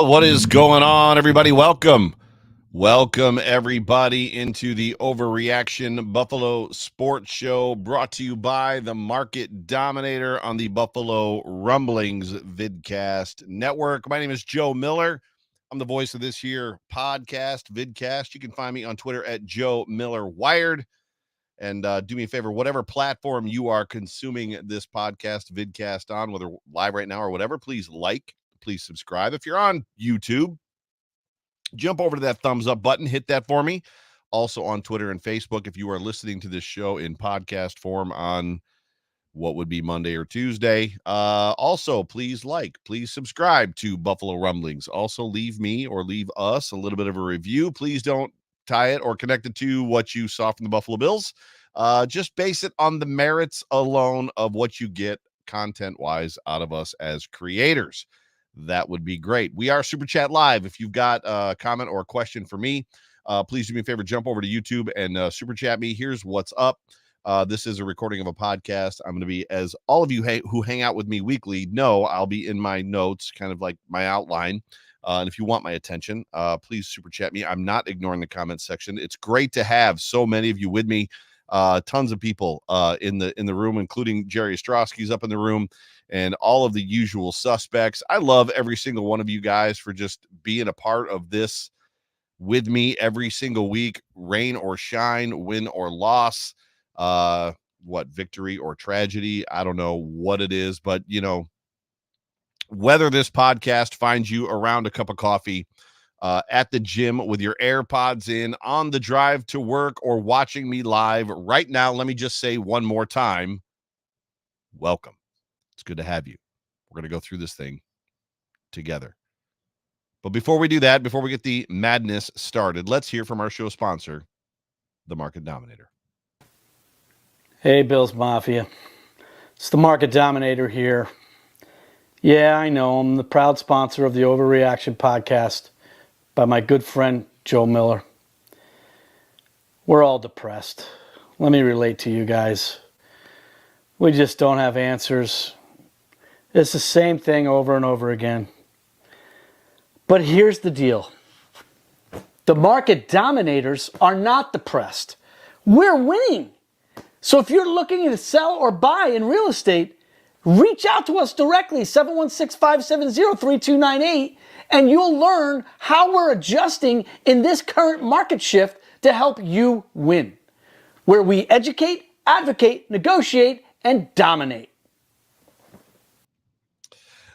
What is going on, everybody? Welcome, everybody, into the Overreaction Buffalo Sports Show, brought to you by the Market Dominator on the Buffalo Rumblings Vidcast Network. My name is Joe Miller. I'm the voice of this here podcast, Vidcast. You can find me on Twitter at Joe Miller Wired. And do me a favor, whatever platform you are consuming this podcast, Vidcast on, whether live right now or whatever, please please subscribe. If you're on YouTube, jump over to that thumbs up button, hit that for me. Also on Twitter and Facebook, if you are listening to this show in podcast form on what would be Monday or Tuesday. Also, please subscribe to Buffalo Rumblings. Also, leave me or leave us a little bit of a review. Please don't tie it or connect it to what you saw from the Buffalo Bills. Just base it on the merits alone of what you get content-wise out of us as creators. That would be great. We are Super Chat Live. If you've got a comment or a question for me, please do me a favor, jump over to YouTube and Super Chat me. Here's what's up. This is a recording of a podcast. I'm going to be, as all of you who hang out with me weekly know, I'll be in my notes, kind of like my outline. And if you want my attention, please Super Chat me. I'm not ignoring the comments section. It's great to have so many of you with me. Tons of people in the room, including Jerry Ostrowski's up in the room, and all of the usual suspects. I love every single one of you guys for just being a part of this with me every single week, rain or shine, win or loss, victory or tragedy. I don't know what it is, but whether this podcast finds you around a cup of coffee, at the gym with your AirPods in, on the drive to work, or watching me live right now, let me just say one more time, welcome. It's good to have you. We're going to go through this thing together. But before we do that, before we get the madness started, let's hear from our show sponsor, the Market Dominator. Hey, Bills Mafia. It's the Market Dominator here. Yeah, I know. I'm the proud sponsor of the Overreaction podcast by my good friend, Joe Miller. We're all depressed. Let me relate to you guys. We just don't have answers. It's the same thing over and over again. But here's the deal. The Market Dominators are not depressed. We're winning. So if you're looking to sell or buy in real estate, reach out to us directly, 716-570-3298, and you'll learn how we're adjusting in this current market shift to help you win, where we educate, advocate, negotiate, and dominate.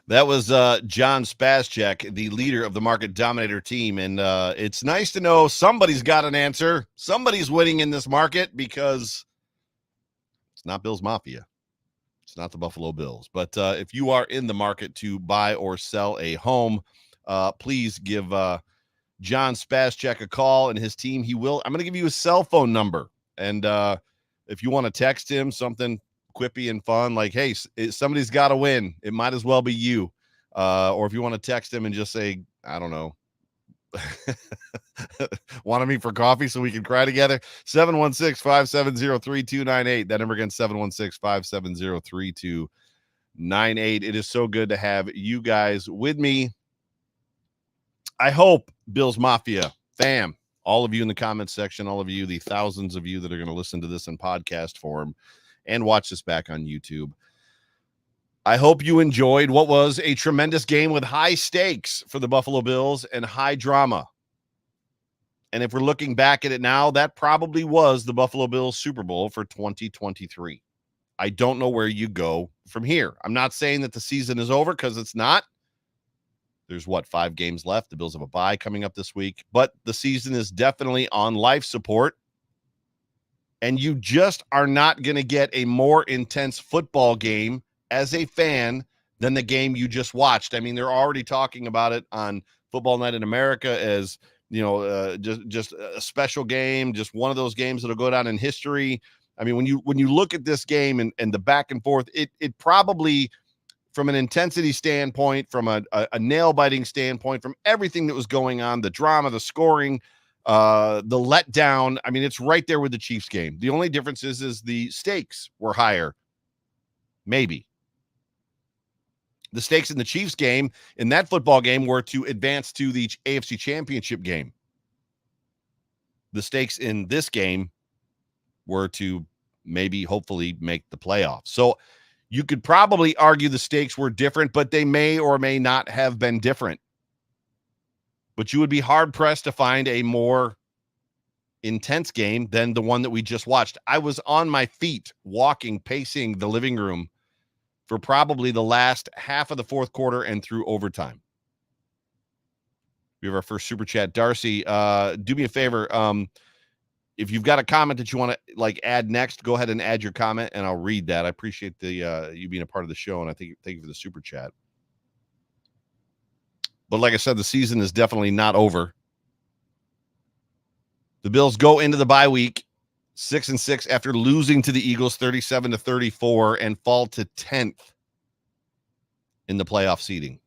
That was John Spascheck, the leader of the Market Dominator team. And it's nice to know somebody's got an answer. Somebody's winning in this market, because it's not Bills Mafia. It's not the Buffalo Bills. But if you are in the market to buy or sell a home, please give John Spascheck a call and his team. I'm going to give you his cell phone number. And if you want to text him something quippy and fun, like, hey, somebody's got to win, it might as well be you. Or if you want to text him and just say, I don't know, want to meet for coffee so we can cry together, 716-570-3298. That number again, 716-570-3298. It is so good to have you guys with me. I hope, Bills Mafia fam, all of you in the comments section, all of you, the thousands of you that are going to listen to this in podcast form and watch this back on YouTube, I hope you enjoyed what was a tremendous game with high stakes for the Buffalo Bills and high drama. And if we're looking back at it now, that probably was the Buffalo Bills Super Bowl for 2023. I don't know where you go from here. I'm not saying that the season is over, because it's not. There's 5 games left. The Bills have a bye coming up this week, but the season is definitely on life support. And you just are not going to get a more intense football game as a fan than the game you just watched. I mean, they're already talking about it on Football Night in America as, just a special game, just one of those games that'll go down in history. I mean, when you look at this game and the back and forth, it probably, from an intensity standpoint, from a nail-biting standpoint, from everything that was going on, the drama, the scoring, the letdown, I mean, it's right there with the Chiefs game. The only difference is the stakes were higher. Maybe. The stakes in the Chiefs game, in that football game, were to advance to the AFC Championship game. The stakes in this game were to maybe, hopefully, make the playoffs. So you could probably argue the stakes were different, but they may or may not have been different. But you would be hard-pressed to find a more intense game than the one that we just watched. I was on my feet, walking, pacing the living room for probably the last half of the fourth quarter and through overtime. We have our first super chat. Darcy, do me a favor. If you've got a comment that you want to add next, go ahead and add your comment and I'll read that. I appreciate the you being a part of the show, and thank you for the super chat. But like I said, the season is definitely not over. The Bills go into the bye week 6-6 after losing to the Eagles 37-34 and fall to 10th in the playoff seeding.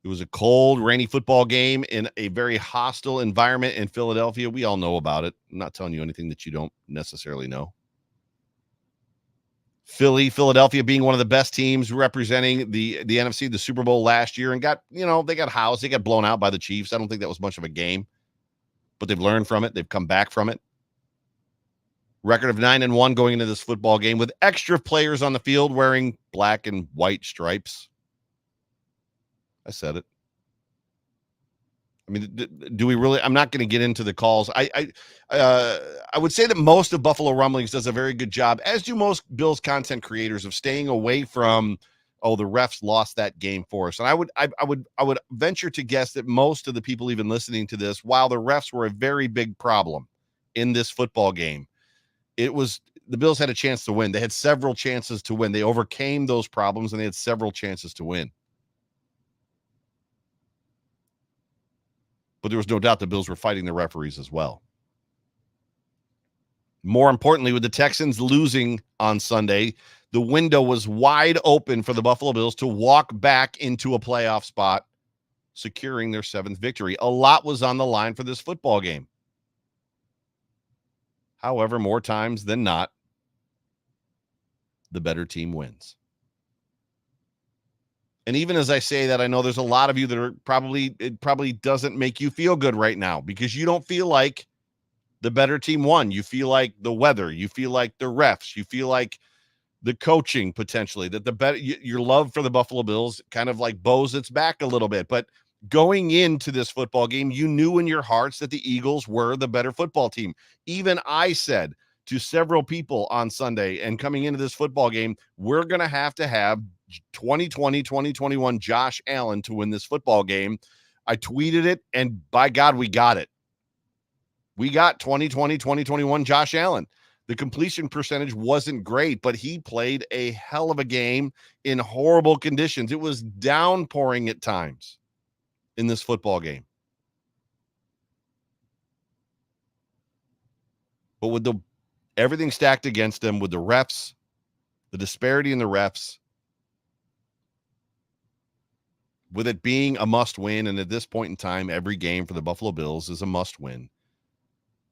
It was a cold, rainy football game in a very hostile environment in Philadelphia. We all know about it. I'm not telling you anything that you don't necessarily know. Philadelphia being one of the best teams representing the NFC, the Super Bowl last year, and they got housed. They got blown out by the Chiefs. I don't think that was much of a game, but they've learned from it. They've come back from it. Record of 9-1 going into this football game with extra players on the field wearing black and white stripes. I said it. I mean, do we really? I'm not going to get into the calls. I would say that most of Buffalo Rumblings does a very good job, as do most Bills content creators, of staying away from, the refs lost that game for us. And I would venture to guess that most of the people even listening to this, while the refs were a very big problem in this football game, the Bills had a chance to win. They had several chances to win. They overcame those problems, and they had several chances to win. But there was no doubt the Bills were fighting the referees as well. More importantly, with the Texans losing on Sunday, the window was wide open for the Buffalo Bills to walk back into a playoff spot, securing their 7th victory. A lot was on the line for this football game. However, more times than not, the better team wins. And even as I say that, I know there's a lot of you that it probably doesn't make you feel good right now, because you don't feel like the better team won. You feel like the weather, you feel like the refs, you feel like the coaching potentially, that your love for the Buffalo Bills kind of bows its back a little bit. But going into this football game, you knew in your hearts that the Eagles were the better football team. Even I said to several people on Sunday, and coming into this football game, we're going to have 2020, 2021 Josh Allen to win this football game. I tweeted it, and by God, we got it. We got 2020, 2021 Josh Allen. The completion percentage wasn't great, but he played a hell of a game in horrible conditions. It was downpouring at times in this football game. But with everything stacked against them, with the refs, the disparity in the refs, with it being a must win, and at this point in time, every game for the Buffalo Bills is a must win.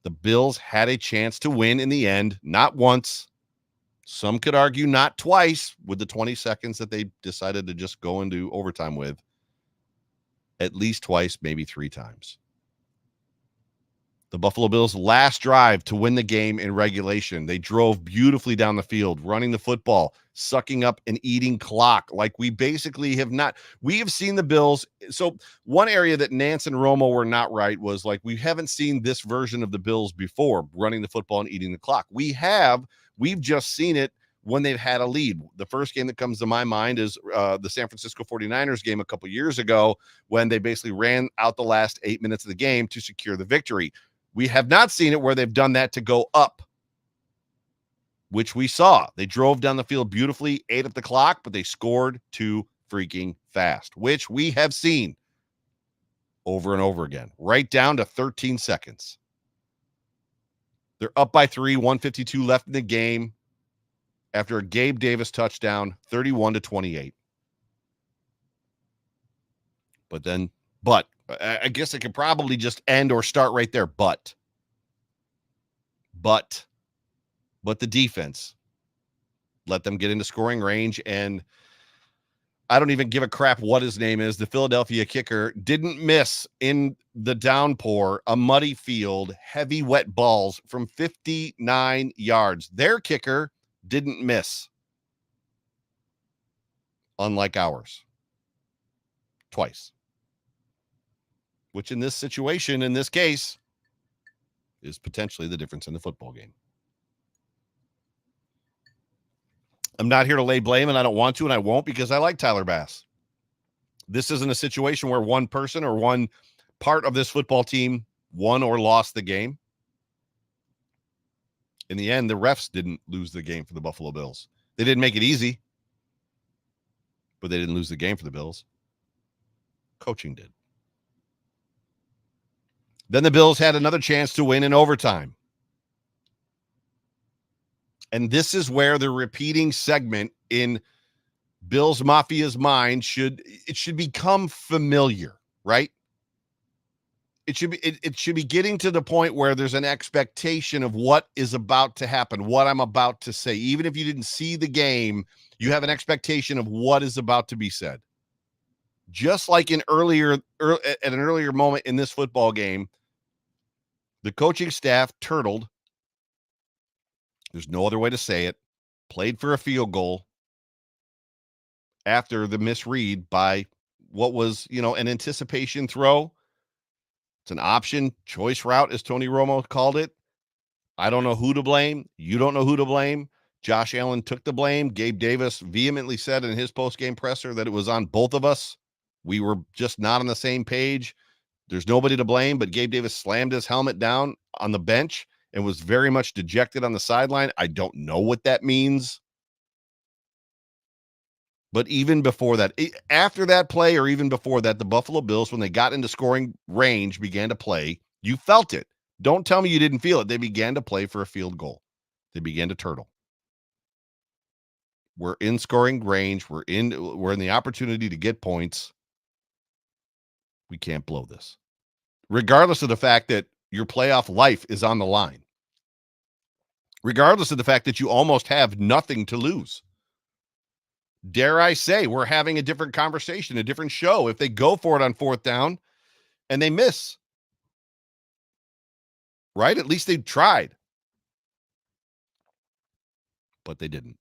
The Bills had a chance to win in the end, not once. Some could argue not twice, with the 20 seconds that they decided to just go into overtime with. At least twice, maybe 3 times. The Buffalo Bills' last drive to win the game in regulation, they drove beautifully down the field, running the football, sucking up and eating clock like we basically have not. We have seen the Bills. So one area that Nance and Romo were not right was we haven't seen this version of the Bills before, running the football and eating the clock. We've just seen it when they've had a lead. The first game that comes to my mind is the San Francisco 49ers game a couple years ago, when they basically ran out the last 8 minutes of the game to secure the victory. We have not seen it where they've done that to go up, which we saw. They drove down the field beautifully, ate up the clock, but they scored too freaking fast, which we have seen over and over again, right down to 13 seconds. They're up by 3, 1:52 left in the game after a Gabe Davis touchdown, 31-28. But I guess it could probably just end or start right there. But the defense let them get into scoring range, and I don't even give a crap what his name is. The Philadelphia kicker didn't miss in the downpour, a muddy field, heavy wet balls from 59 yards. Their kicker didn't miss, unlike ours, twice. Which in this situation, in this case, is potentially the difference in the football game. I'm not here to lay blame, and I don't want to, and I won't, because I like Tyler Bass. This isn't a situation where one person or one part of this football team won or lost the game. In the end, the refs didn't lose the game for the Buffalo Bills. They didn't make it easy, but they didn't lose the game for the Bills. Coaching did. Then the Bills had another chance to win in overtime. And this is where the repeating segment in Bills Mafia's mind should become familiar, right? It should be getting to the point where there's an expectation of what is about to happen, what I'm about to say. Even if you didn't see the game, you have an expectation of what is about to be said. Just like at an earlier moment in this football game, the coaching staff turtled. There's no other way to say it. Played for a field goal after the misread by what was, an anticipation throw. It's an option choice route, as Tony Romo called it. I don't know who to blame. You don't know who to blame. Josh Allen took the blame. Gabe Davis vehemently said in his post-game presser that it was on both of us. We were just not on the same page. There's nobody to blame, but Gabe Davis slammed his helmet down on the bench and was very much dejected on the sideline. I don't know what that means. But even before that, after that play, or even before that, the Buffalo Bills, when they got into scoring range, began to play. You felt it. Don't tell me you didn't feel it. They began to play for a field goal. They began to turtle. We're in scoring range. We're in the opportunity to get points. We can't blow this. Regardless of the fact that your playoff life is on the line. Regardless of the fact that you almost have nothing to lose. Dare I say, we're having a different conversation, a different show if they go for it on fourth down and they miss. Right? At least they tried. But they didn't.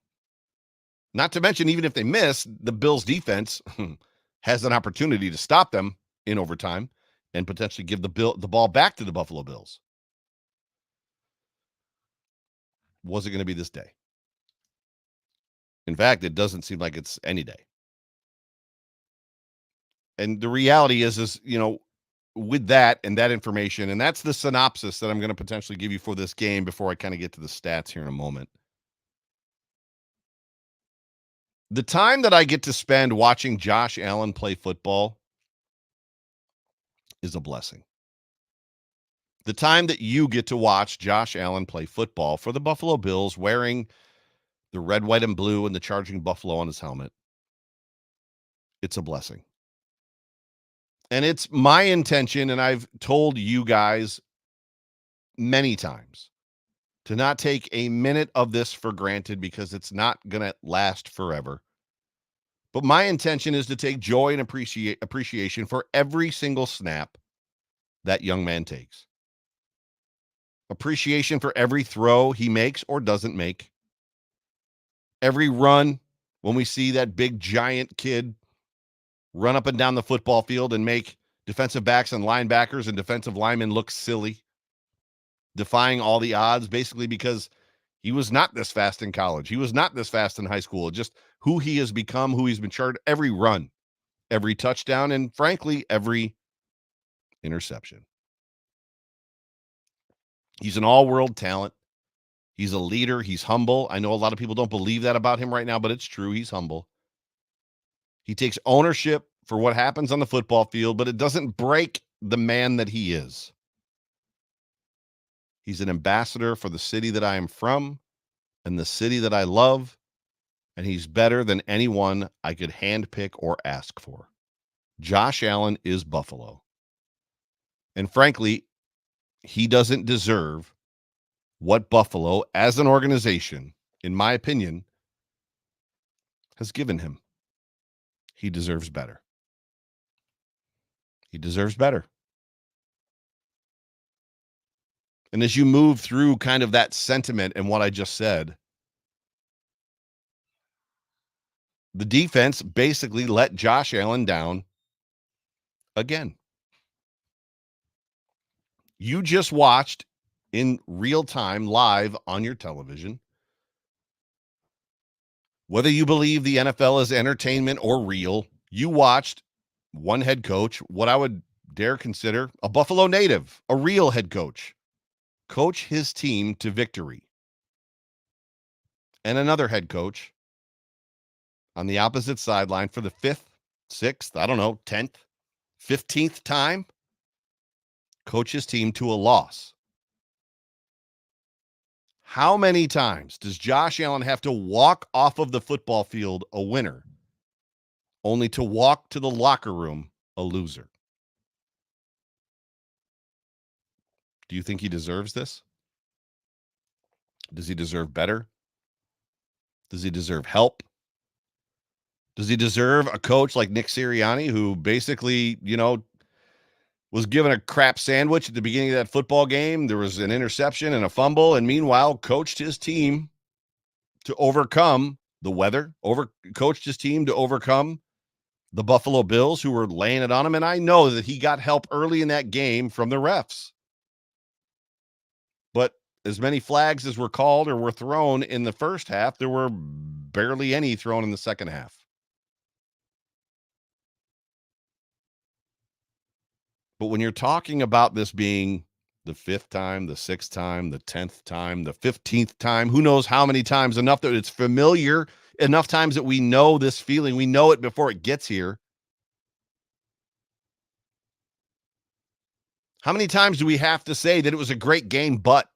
Not to mention, even if they miss, the Bills defense has an opportunity to stop them in overtime and potentially give the ball back to the Buffalo Bills. Was it going to be this day? In fact, it doesn't seem like it's any day. And the reality is, with that and that information, and that's the synopsis that I'm going to potentially give you for this game before I kind of get to the stats here in a moment. The time that I get to spend watching Josh Allen play football is a blessing. The time that you get to watch Josh Allen play football for the Buffalo Bills wearing the red, white, and blue and the charging buffalo on his helmet, it's a blessing. And it's my intention, and I've told you guys many times, to not take a minute of this for granted because it's not going to last forever. But my intention is to take joy and appreciation for every single snap that young man takes. Appreciation for every throw he makes or doesn't make. Every run, when we see that big giant kid run up and down the football field and make defensive backs and linebackers and defensive linemen look silly, defying all the odds, basically because he was not this fast in college. He was not this fast in high school. Just who he has become, who he's been charted, every run, every touchdown, and frankly, every interception. He's an all-world talent. He's a leader. He's humble. I know a lot of people don't believe that about him right now, but it's true. He's humble. He takes ownership for what happens on the football field, but it doesn't break the man that he is. He's an ambassador for the city that I am from and the city that I love, and he's better than anyone I could handpick or ask for. Josh Allen is Buffalo. And frankly, he doesn't deserve what Buffalo, as an organization, in my opinion, has given him. he deserves better. He deserves better. And as you move through kind of that sentiment and what I just said, the defense basically let Josh Allen down again. You just watched in real time, live on your television, whether you believe the NFL is entertainment or real, you watched one head coach, what I would dare consider a Buffalo native, a real head coach his team to victory. And another head coach on the opposite sideline for the 5th, 6th, I don't know, 10th, 15th time, coach his team to a loss. How many times does Josh Allen have to walk off of the football field a winner, only to walk to the locker room a loser? Do you think he deserves this? Does he deserve better? Does he deserve help? Does he deserve a coach like Nick Sirianni, who basically, was given a crap sandwich at the beginning of that football game? There was an interception and a fumble, and meanwhile coached his team to overcome the weather, coached his team to overcome the Buffalo Bills, who were laying it on him. And I know that he got help early in that game from the refs. But as many flags as were called or were thrown in the first half, there were barely any thrown in the second half. But when you're talking about this being the 5th time, the 6th time, the 10th time, the 15th time, who knows how many times, enough that it's familiar, enough times that we know this feeling, we know it before it gets here. How many times do we have to say that it was a great game, but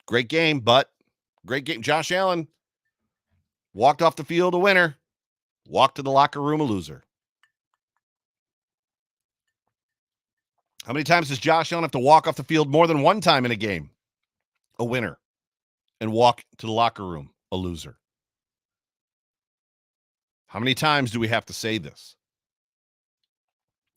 great game, but great game? Josh Allen walked off the field a winner, walked to the locker room a loser. How many times does Josh Allen have to walk off the field more than one time in a game? A winner. And walk to the locker room a loser. How many times do we have to say this?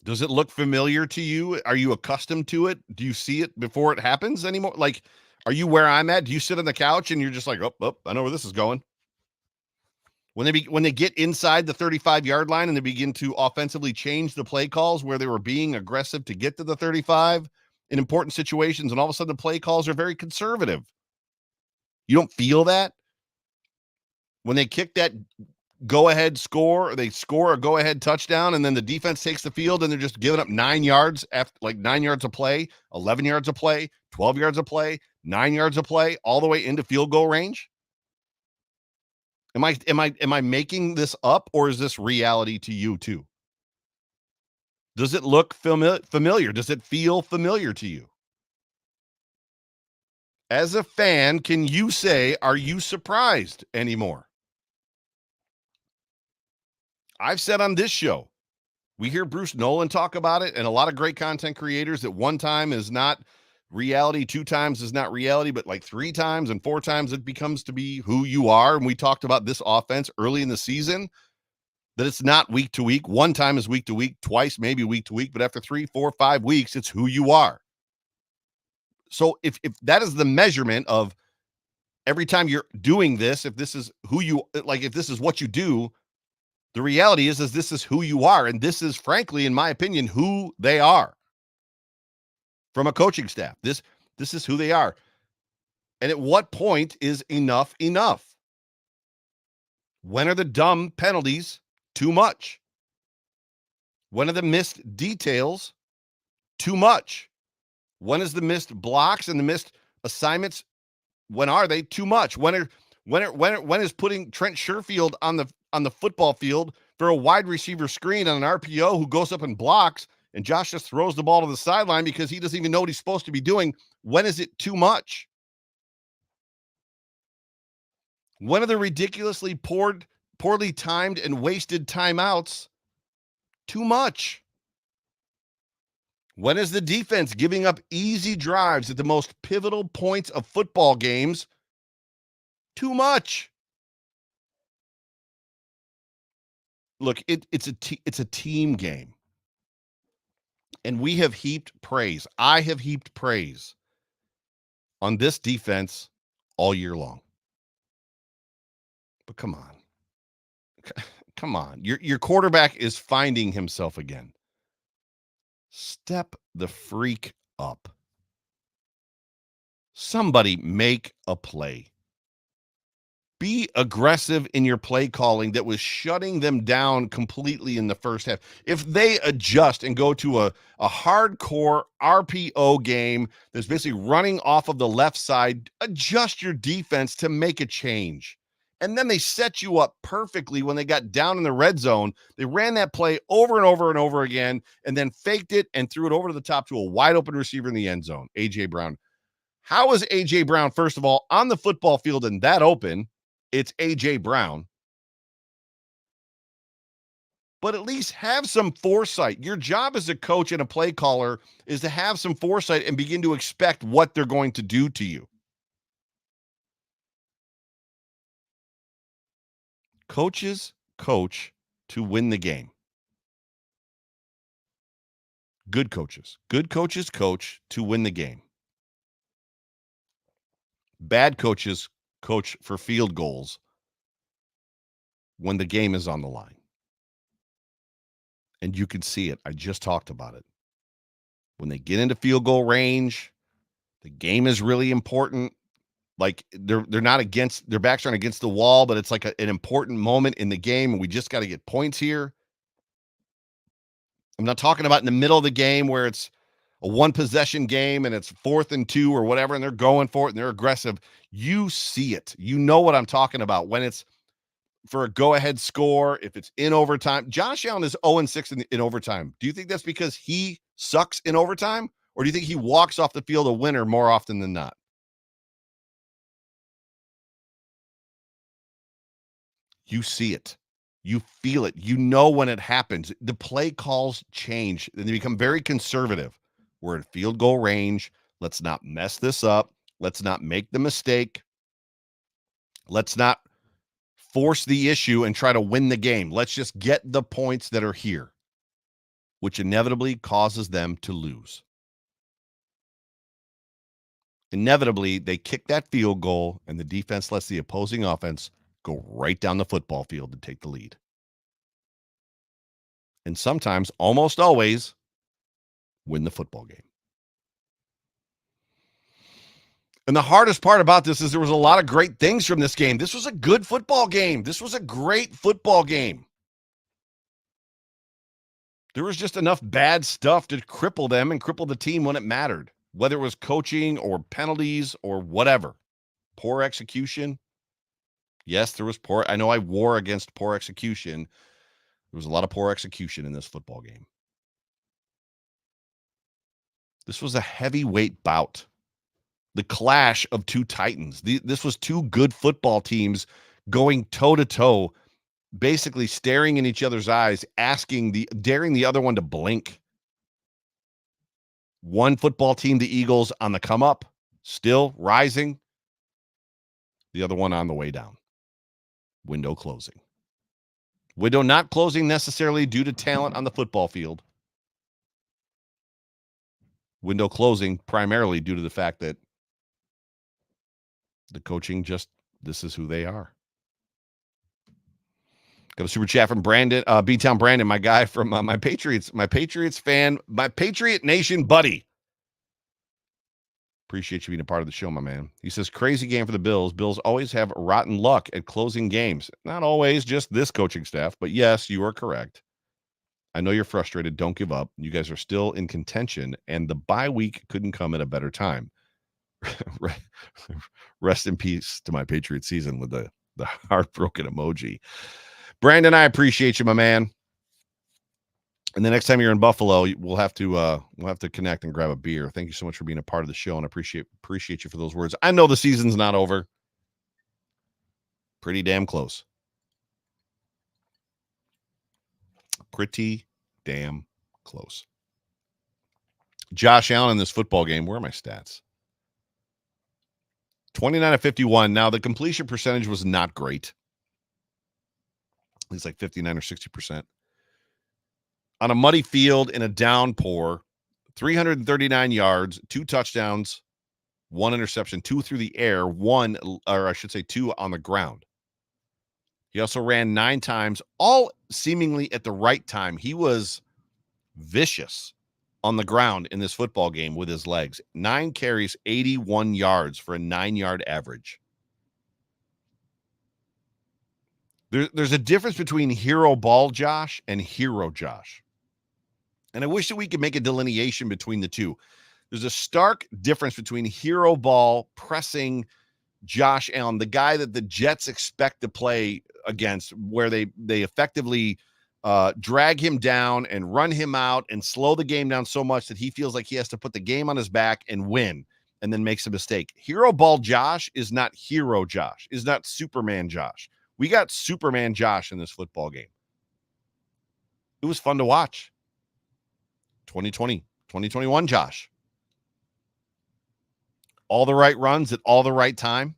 Does it look familiar to you? Are you accustomed to it? Do you see it before it happens anymore? Like, are you where I'm at? Do you sit on the couch and you're just like, oh, I know where this is going? When they get inside the 35-yard line and they begin to offensively change the play calls where they were being aggressive to get to the 35 in important situations, and all of a sudden the play calls are very conservative. You don't feel that? When they kick that go-ahead score, or they score a go-ahead touchdown, and then the defense takes the field and they're just giving up 9 yards after, like 9 yards of play, 11 yards of play, 12 yards of play, 9 yards of play, all the way into field goal range. Am I making this up, or is this reality to you too? Does it look familiar? Does it feel familiar to you? As a fan, can you say, are you surprised anymore? I've said on this show, we hear Bruce Nolan talk about it, and a lot of great content creators that one time is not reality, 2 times is not reality, but like 3 times and 4 times it becomes to be who you are. And we talked about this offense early in the season, that it's not week to week. 1 time is week to week, twice maybe week to week, but after 3, 4, 5 weeks, it's who you are. So if that is the measurement of every time you're doing this, if this is who you, like, if this is what you do, the reality is this is who you are. And this is, frankly, in my opinion, who they are. From a coaching staff, this is who they are. And at what point is enough enough? When are the dumb penalties too much? When are the missed details too much? When is the missed blocks and the missed assignments, when are they too much? When is putting Trent Sherfield on the football field for a wide receiver screen on an RPO who goes up and blocks, and Josh just throws the ball to the sideline because he doesn't even know what he's supposed to be doing? When is it too much? When are the ridiculously poorly timed and wasted timeouts too much? When is the defense giving up easy drives at the most pivotal points of football games too much? look, it's a team game. And we have heaped praise. I have heaped praise on this defense all year long. But come on. Come on. Your quarterback is finding himself again. Step the freak up. Somebody make a play. Be aggressive in your play calling that was shutting them down completely in the first half. If they adjust and go to a hardcore RPO game that's basically running off of the left side, adjust your defense to make a change. And then they set you up perfectly when they got down in the red zone. They ran that play over and over and over again and then faked it and threw it over to the top to a wide open receiver in the end zone, A.J. Brown. How is A.J. Brown, first of all, on the football field and that open? It's A.J. Brown. But at least have some foresight. Your job as a coach and a play caller is to have some foresight and begin to expect what they're going to do to you. Coaches coach to win the game. Good coaches. Good coaches coach to win the game. Bad coaches coach for field goals when the game is on the line. And you can see it. I just talked about it. When they get into field goal range, the game is really important. Like they're not against, their backs aren't against the wall, but it's like an important moment in the game, and we just got to get points here. I'm not talking about in the middle of the game where it's a one possession game and it's 4th and 2 or whatever, and they're going for it and they're aggressive. You see it. You know what I'm talking about when it's for a go-ahead score, if it's in overtime. Josh Allen is 0-6 in overtime. Do you think that's because he sucks in overtime, or do you think he walks off the field a winner more often than not? You see it. You feel it. You know when it happens. The play calls change, and they become very conservative. We're in field goal range. Let's not mess this up. Let's not make the mistake. Let's not force the issue and try to win the game. Let's just get the points that are here, which inevitably causes them to lose. Inevitably, they kick that field goal, and the defense lets the opposing offense go right down the football field to take the lead. And sometimes, almost always, win the football game. And the hardest part about this is there was a lot of great things from this game. This was a good football game. This was a great football game. There was just enough bad stuff to cripple them and cripple the team when it mattered, whether it was coaching or penalties or whatever. Poor execution. Yes, there was poor. I know I war against poor execution. There was a lot of poor execution in this football game. This was a heavyweight bout. The clash of two titans. This was two good football teams going toe-to-toe, basically staring in each other's eyes, daring the other one to blink. One football team, the Eagles, on the come up, still rising. The other one on the way down. Window closing. Window not closing necessarily due to talent on the football field. Window closing primarily due to the fact that the coaching this is who they are. Got a super chat from Brandon, B-Town Brandon, my guy from my Patriots fan, my Patriot Nation buddy. Appreciate you being a part of the show, my man. He says, crazy game for the Bills. Bills always have rotten luck at closing games. Not always just this coaching staff, but yes, you are correct. I know you're frustrated. Don't give up. You guys are still in contention, and the bye week couldn't come at a better time. Rest in peace to my Patriot season with the heartbroken emoji. Brandon, I appreciate you, my man. And the next time you're in Buffalo, we'll have to connect and grab a beer. Thank you so much for being a part of the show, and I appreciate you for those words. I know the season's not over. Pretty damn close. Pretty damn close. Josh Allen in this football game. Where are my stats? 29 of 51. Now, the completion percentage was not great. He's like 59 or 60%. On a muddy field in a downpour, 339 yards, 2 touchdowns, 1 interception, 2 through the air, 1, or I should say 2 on the ground. He also ran 9 times, all seemingly at the right time. He was vicious on the ground in this football game with his legs. 9 carries, 81 yards for a 9-yard average. There's a difference between hero ball Josh and hero Josh. And I wish that we could make a delineation between the two. There's a stark difference between hero ball pressing Josh Allen, the guy that the Jets expect to play against, where they effectively drag him down and run him out and slow the game down so much that he feels like he has to put the game on his back and win, and then makes a mistake. Hero ball Josh is not hero Josh, is not Superman Josh. We got Superman Josh in this football game. It was fun to watch. 2020, 2021 Josh. All the right runs at all the right time.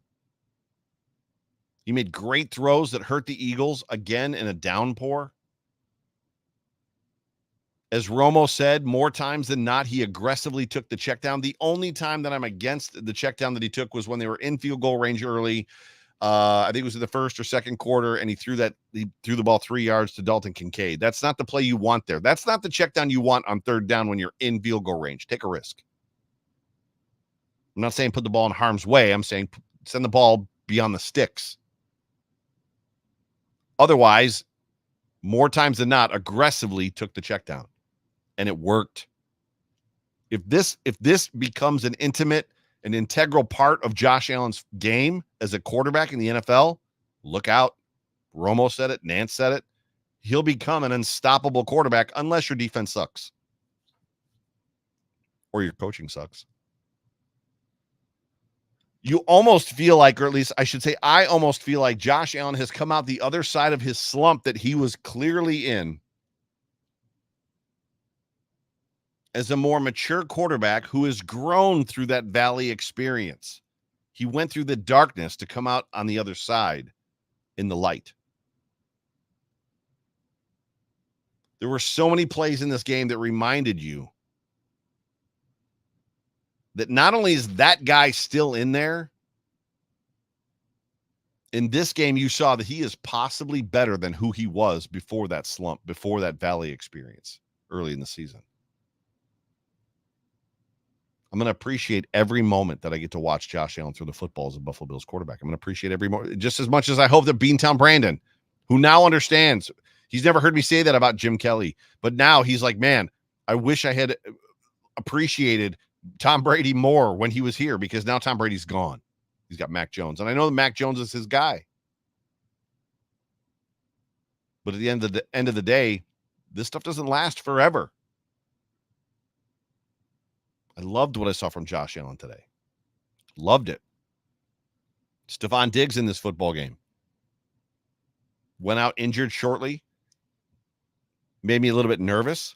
He made great throws that hurt the Eagles again in a downpour. As Romo said, more times than not, he aggressively took the check down. The only time that I'm against the check down that he took was when they were in field goal range early. I think it was in the first or second quarter, and he threw the ball 3 yards to Dalton Kincaid. That's not the play you want there. That's not the check down you want on third down when you're in field goal range. Take a risk. I'm not saying put the ball in harm's way. I'm saying send the ball beyond the sticks. Otherwise, more times than not, aggressively took the check down, and it worked. If this becomes an integral part of Josh Allen's game as a quarterback in the NFL, look out. Romo said it. Nance said it. He'll become an unstoppable quarterback unless your defense sucks or your coaching sucks. You almost feel like, or at least I should say, I almost feel like Josh Allen has come out the other side of his slump that he was clearly in as a more mature quarterback who has grown through that valley experience. He went through the darkness to come out on the other side in the light. There were so many plays in this game that reminded you that not only is that guy still in there, in this game you saw that he is possibly better than who he was before that slump, before that valley experience early in the season. I'm going to appreciate every moment that I get to watch Josh Allen throw the football as a Buffalo Bills quarterback. I'm going to appreciate every moment just as much as I hope that Beantown Brandon, who now understands, he's never heard me say that about Jim Kelly, but now he's like, man, I wish I had appreciated Tom Brady more when he was here, because now Tom Brady's gone. He's got Mac Jones, and I know that Mac Jones is his guy. But at the end of the day, this stuff doesn't last forever. I loved what I saw from Josh Allen today. Loved it. Stephon Diggs in this football game went out injured shortly. Made me a little bit nervous.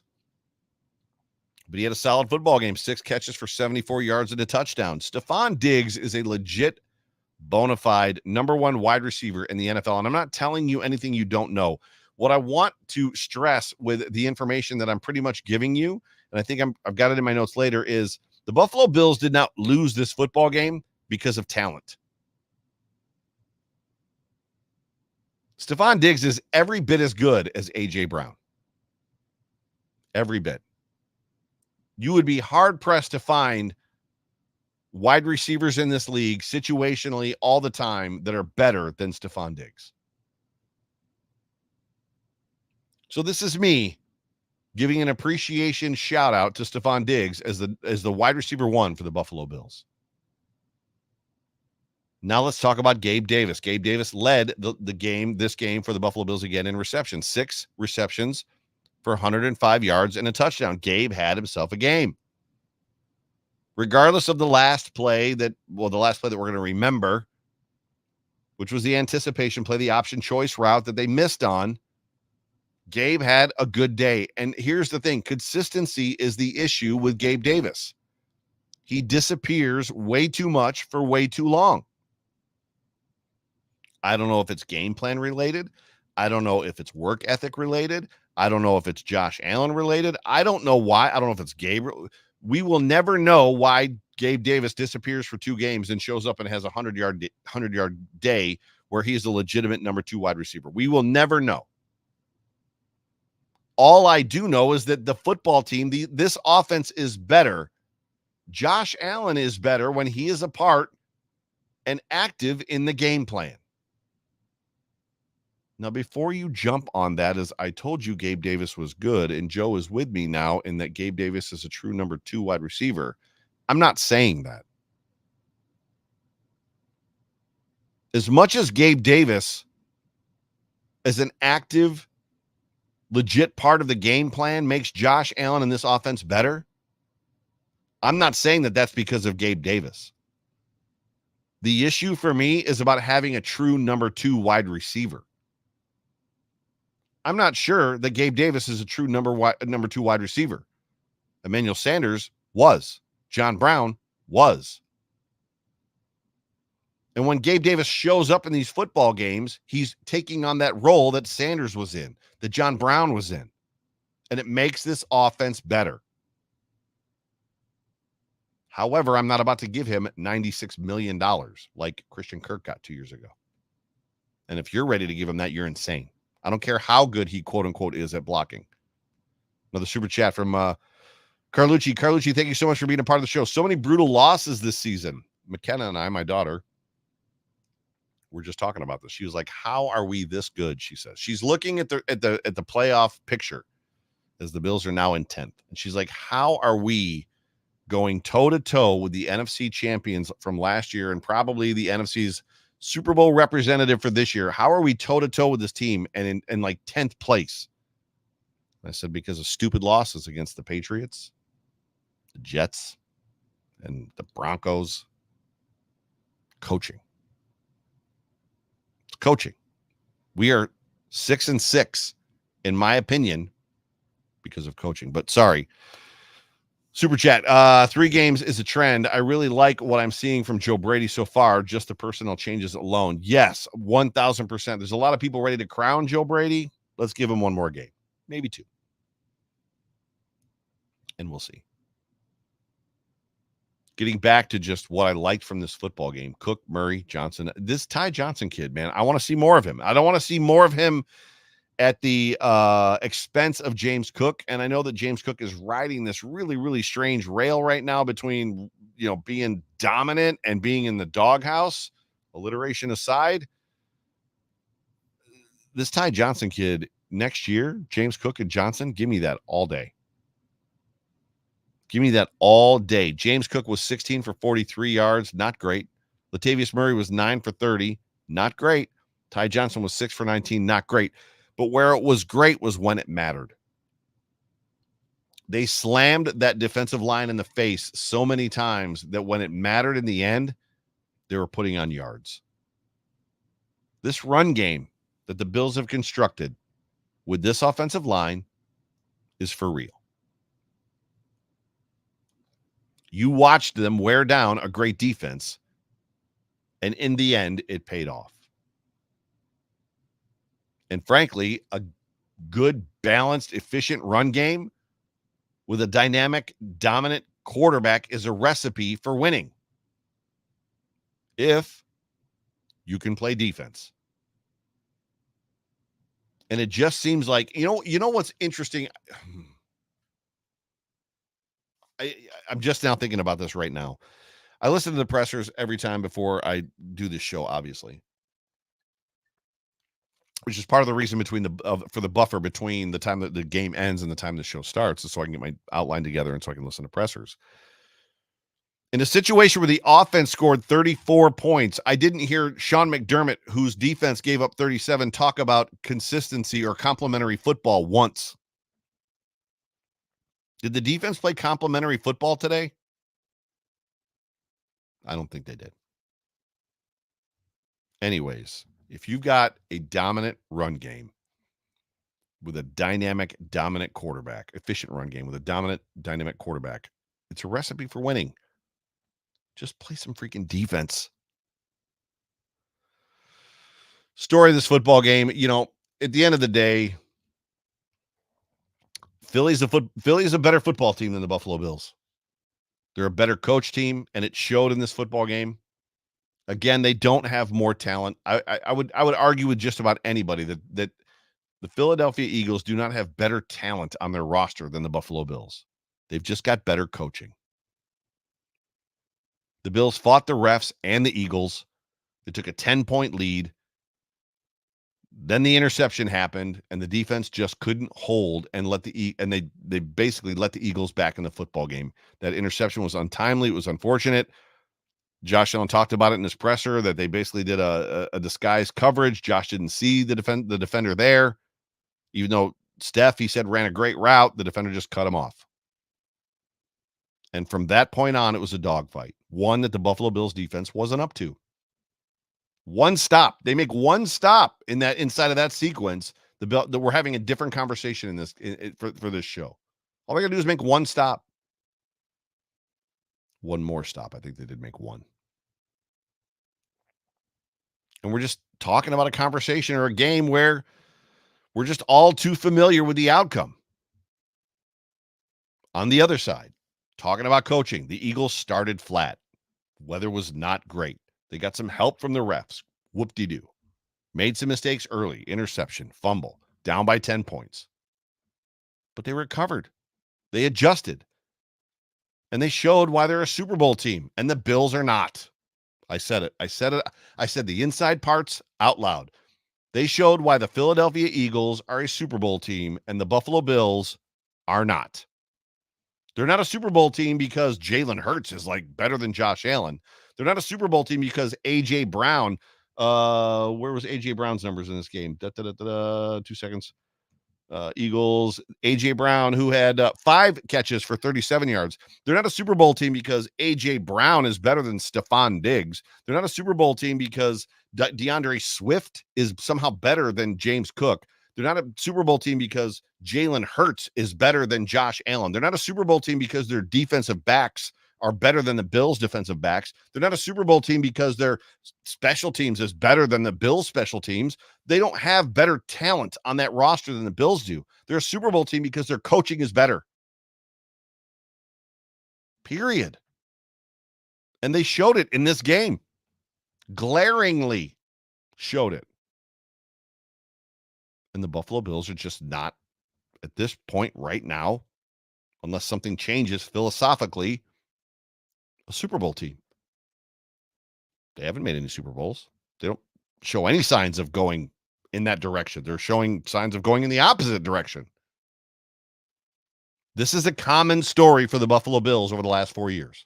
But he had a solid football game. 6 catches for 74 yards and a touchdown. Stephon Diggs is a legit, bona fide number 1 wide receiver in the NFL. And I'm not telling you anything you don't know. What I want to stress with the information that I'm pretty much giving you, and I think I've got it in my notes later, is the Buffalo Bills did not lose this football game because of talent. Stephon Diggs is every bit as good as A.J. Brown. Every bit. You would be hard-pressed to find wide receivers in this league situationally all the time that are better than Stephon Diggs. So this is me giving an appreciation shout out to Stephon Diggs as the wide receiver 1 for the Buffalo Bills. Now let's talk about Gabe Davis. Gabe Davis led this game for the Buffalo Bills again in receptions. 6 receptions for 105 yards and a touchdown. Gabe had himself a game. Regardless of the last play that we're going to remember, which was the anticipation play, the option choice route that they missed on, Gabe had a good day. And here's the thing. Consistency is the issue with Gabe Davis. He disappears way too much for way too long. I don't know if it's game plan related. I don't know if it's work ethic related. I don't know if it's Josh Allen related. I don't know why. I don't know if it's Gabriel. We will never know why Gabe Davis disappears for 2 games and shows up and has a 100-yard day where he's a legitimate number 2 wide receiver. We will never know. All I do know is that the football team, this offense is better. Josh Allen is better when he is a part and active in the game plan. Now, before you jump on that, as I told you, Gabe Davis was good, and Joe is with me now in that Gabe Davis is a true number 2 wide receiver. I'm not saying that. As much as Gabe Davis as an active, legit part of the game plan makes Josh Allen and this offense better, I'm not saying that that's because of Gabe Davis. The issue for me is about having a true number 2 wide receiver. I'm not sure that Gabe Davis is a true number 2 wide receiver. Emmanuel Sanders was. John Brown was. And when Gabe Davis shows up in these football games, he's taking on that role that Sanders was in, that John Brown was in. And it makes this offense better. However, I'm not about to give him $96 million like Christian Kirk got 2 years ago. And if you're ready to give him that, you're insane. I don't care how good he, quote unquote, is at blocking. Another super chat from Carlucci. Carlucci, thank you so much for being a part of the show. So many brutal losses this season. McKenna and I, my daughter, were just talking about this. She was like, "How are we this good?" She says. She's looking at the playoff picture as the Bills are now in 10th. And she's like, "How are we going toe-to-toe with the NFC champions from last year and probably the NFC's Super Bowl representative for this year? How are we toe-to-toe with this team and in like 10th place?" I said, because of stupid losses against the Patriots, the Jets, and the Broncos. Coaching. It's coaching. We are 6-6, in my opinion, because of coaching. But sorry. Super chat. 3 games is a trend. I really like what I'm seeing from Joe Brady so far, just the personnel changes alone. Yes, 1,000%. There's a lot of people ready to crown Joe Brady. Let's give him one more game, maybe 2. And we'll see. Getting back to just what I liked from this football game, Cook, Murray, Johnson, this Ty Johnson kid, man, I want to see more of him. I don't want to see more of him at the expense of James Cook. And I know that James Cook is riding this really, really strange rail right now between, being dominant and being in the doghouse, alliteration aside. This Ty Johnson kid next year, James Cook and Johnson, give me that all day. Give me that all day. James Cook was 16 for 43 yards. Not great. Latavius Murray was 9 for 30. Not great. Ty Johnson was 6 for 19. Not great. But where it was great was when it mattered. They slammed that defensive line in the face so many times that when it mattered in the end, they were putting on yards. This run game that the Bills have constructed with this offensive line is for real. You watched them wear down a great defense, and in the end, it paid off. And frankly, a good, balanced, efficient run game with a dynamic, dominant quarterback is a recipe for winning. If you can play defense. And it just seems like, you know what's interesting? I'm just now thinking about this right now. I listen to the pressers every time before I do this show, obviously, which is part of the reason for the buffer between the time that the game ends and the time the show starts, is so I can get my outline together and so I can listen to pressers. In a situation where the offense scored 34 points, I didn't hear Sean McDermott, whose defense gave up 37, talk about consistency or complementary football once. Did the defense play complementary football today? I don't think they did. Anyways, if you've got a dominant run game with a dynamic, dominant quarterback, efficient run game with a dominant, dynamic quarterback, it's a recipe for winning. Just play some freaking defense. Story of this football game, at the end of the day, Philly's a better football team than the Buffalo Bills. They're a better coach team, and it showed in this football game. Again, they don't have more talent. I would argue with just about anybody that the Philadelphia Eagles do not have better talent on their roster than the Buffalo Bills. They've just got better coaching. The Bills fought the refs and the Eagles. They took a 10-point lead. Then the interception happened, and the defense just couldn't hold and they basically let the Eagles back in the football game. That interception was untimely. It was unfortunate. Josh Allen talked about it in his presser that they basically did a disguised coverage. Josh didn't see the defender there, even though Steph, he said, ran a great route. The defender just cut him off. And from that point on, it was a dogfight, one that the Buffalo Bills defense wasn't up to. One stop. They make one stop in that inside of that sequence. We're having a different conversation in this for this show. All they got to do is make one stop. One more stop. I think they did make one. And we're just talking about a conversation or a game where we're just all too familiar with the outcome. On the other side, talking about coaching, the Eagles started flat. Weather was not great. They got some help from the refs. Whoop-de-doo. Made some mistakes early. Interception, fumble, down by 10 points. But they recovered. They adjusted. And they showed why they're a Super Bowl team. And the Bills are not. I said it. I said the inside parts out loud. They showed why the Philadelphia Eagles are a Super Bowl team and the Buffalo Bills are not. They're not a Super Bowl team because Jalen Hurts is like better than Josh Allen. They're not a Super Bowl team because A.J. Brown, where was A.J. Brown's numbers in this game? 2 seconds. Eagles, A.J. Brown, who had 5 catches for 37 yards. They're not a Super Bowl team because A.J. Brown is better than Stephon Diggs. They're not a Super Bowl team because DeAndre Swift is somehow better than James Cook. They're not a Super Bowl team because Jalen Hurts is better than Josh Allen. They're not a Super Bowl team because their defensive backs are better than the Bills' defensive backs. They're not a Super Bowl team because their special teams is better than the Bills' special teams. They don't have better talent on that roster than the Bills do. They're a Super Bowl team because their coaching is better. Period. And they showed it in this game. Glaringly showed it. And the Buffalo Bills are just not, at this point right now, unless something changes philosophically, a Super Bowl team. They haven't made any Super Bowls. They don't show any signs of going in that direction. They're showing signs of going in the opposite direction. This is a common story for the Buffalo Bills over the last 4 years.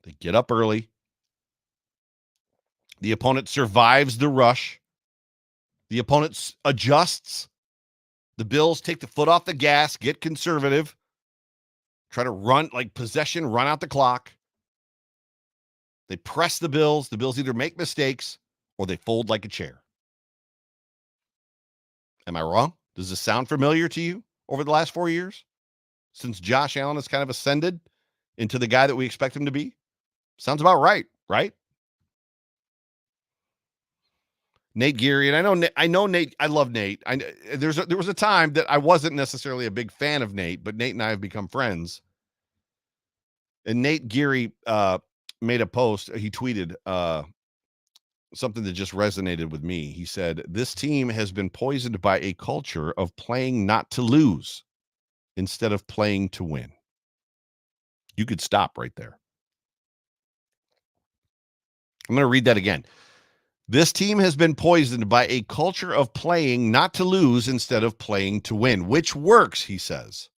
They get up early. The opponent survives the rush. The opponent adjusts. The Bills take the foot off the gas, get conservative, try to run like possession, run out the clock. They press the Bills. The Bills either make mistakes or they fold like a chair. Am I wrong? Does this sound familiar to you over the last 4 years? Since Josh Allen has kind of ascended into the guy that we expect him to be? Sounds about right, right? Nate Geary, and I know Nate. I love Nate. There was a time that I wasn't necessarily a big fan of Nate, but Nate and I have become friends. And Nate Geary made a post. He tweeted something that just resonated with me. He said, "This team has been poisoned by a culture of playing not to lose instead of playing to win." You could stop right there. I'm going to read that again. This team has been poisoned by a culture of playing not to lose instead of playing to win, which works, he says,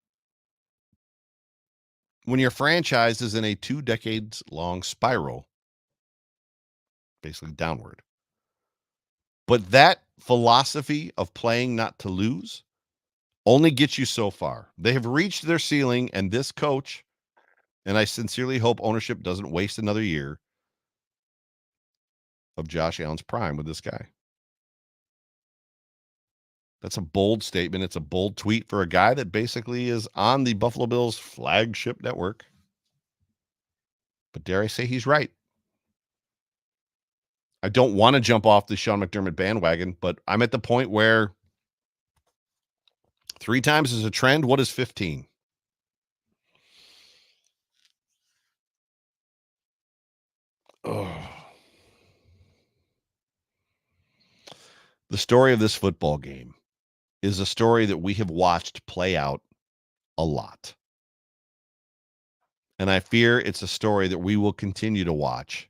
when your franchise is in a 2 decades long spiral, basically downward. But that philosophy of playing not to lose only gets you so far. They have reached their ceiling, and this coach, and I sincerely hope ownership doesn't waste another year of Josh Allen's prime with this guy. That's a bold statement. It's a bold tweet for a guy that basically is on the Buffalo Bills flagship network. But dare I say he's right. I don't want to jump off the Sean McDermott bandwagon, but I'm at the point where 3 times is a trend. What is 15? Oh. The story of this football game is a story that we have watched play out a lot. And I fear it's a story that we will continue to watch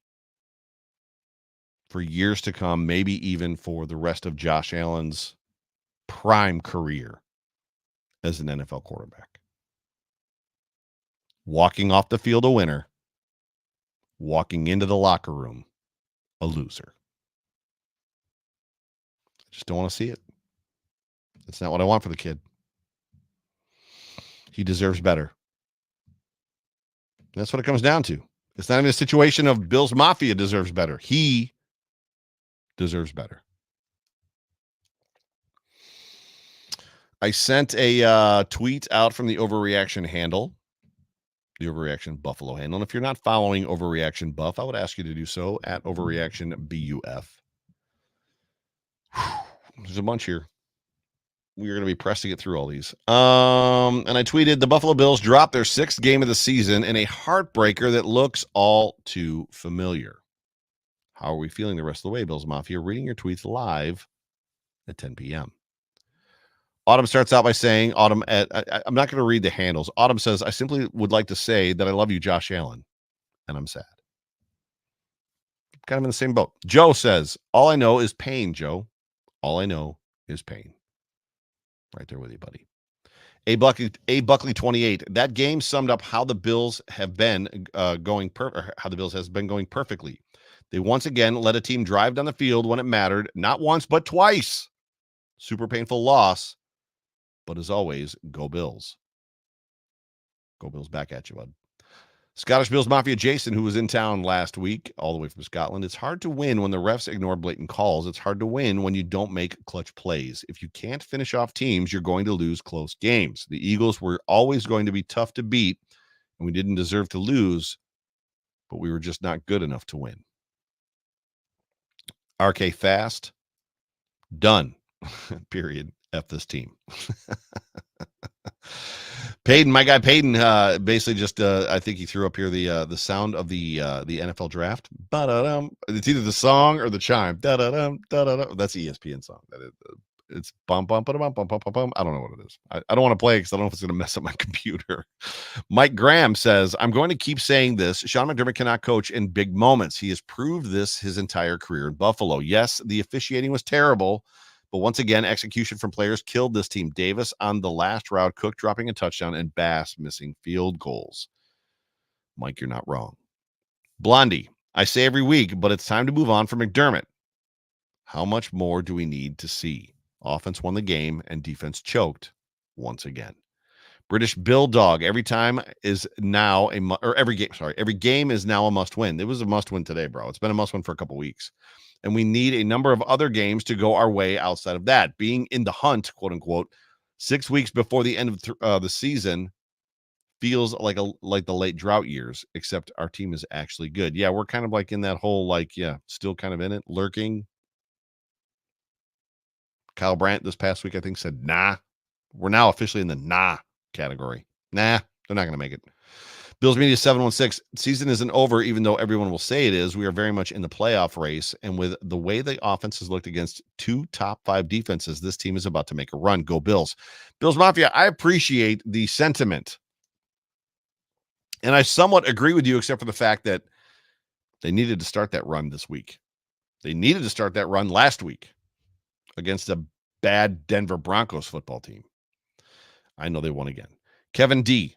for years to come, maybe even for the rest of Josh Allen's prime career as an NFL quarterback. Walking off the field a winner, walking into the locker room a loser. I just don't want to see it. That's not what I want for the kid. He deserves better. That's what it comes down to. It's not even a situation of Bills Mafia deserves better. He deserves better. I sent a tweet out from the Overreaction handle, the Overreaction Buffalo handle. And if you're not following Overreaction Buff, I would ask you to do so at Overreaction BUF. There's a bunch here. We are going to be pressed to get through all these. And I tweeted, the Buffalo Bills dropped their 6th game of the season in a heartbreaker that looks all too familiar. How are we feeling the rest of the way, Bills Mafia? Reading your tweets live at 10 p.m. Autumn starts out by saying, I'm not going to read the handles. Autumn says, I simply would like to say that I love you, Josh Allen. And I'm sad. Kind of in the same boat. Joe says, all I know is pain, Joe. All I know is pain. Right there with you, buddy. A Buckley 28. That game summed up how the Bills have been how the Bills has been going perfectly. They once again let a team drive down the field when it mattered, not once but twice. Super painful loss, but as always, go Bills. Go Bills back at you, bud. Scottish Bills Mafia Jason, who was in town last week, all the way from Scotland. It's hard to win when the refs ignore blatant calls. It's hard to win when you don't make clutch plays. If you can't finish off teams, you're going to lose close games. The Eagles were always going to be tough to beat, and we didn't deserve to lose, but we were just not good enough to win. RK Fast, done. Period. F this team. Peyton, my guy Peyton, basically just I think he threw up here the sound of the NFL draft. Ba-da-dum. It's either the song or the chime. Da-da-dum, da-da-dum. That's an ESPN song. That is, it's bum bum bum bum bum bum bum. I don't know what it is. I don't want to play it because I don't know if it's going to mess up my computer. Mike Graham says, I'm going to keep saying this. Sean McDermott cannot coach in big moments. He has proved this his entire career in Buffalo. Yes, the officiating was terrible. But once again, execution from players killed this team. Davis on the last route, Cook dropping a touchdown, and Bass missing field goals. Mike, you're not wrong. Blondie, I say every week, but it's time to move on from McDermott. How much more do we need to see? Offense won the game, and defense choked once again. British Bill Dog, every game is now a must win. It was a must win today, bro. It's been a must win for a couple weeks. And we need a number of other games to go our way outside of that. Being in the hunt, quote unquote, 6 weeks before the end of the season feels like the late drought years, except our team is actually good. Yeah, we're kind of like in that whole, still kind of in it, lurking. Kyle Brandt this past week, I think, said, nah. We're now officially in the nah category. Nah, they're not going to make it. Bills Media 716, season isn't over, even though everyone will say it is. We are very much in the playoff race, and with the way the offense has looked against 2 top 5 defenses, this team is about to make a run. Go Bills. Bills Mafia, I appreciate the sentiment, and I somewhat agree with you, except for the fact that they needed to start that run this week. They needed to start that run last week against a bad Denver Broncos football team. I know they won again. Kevin D.,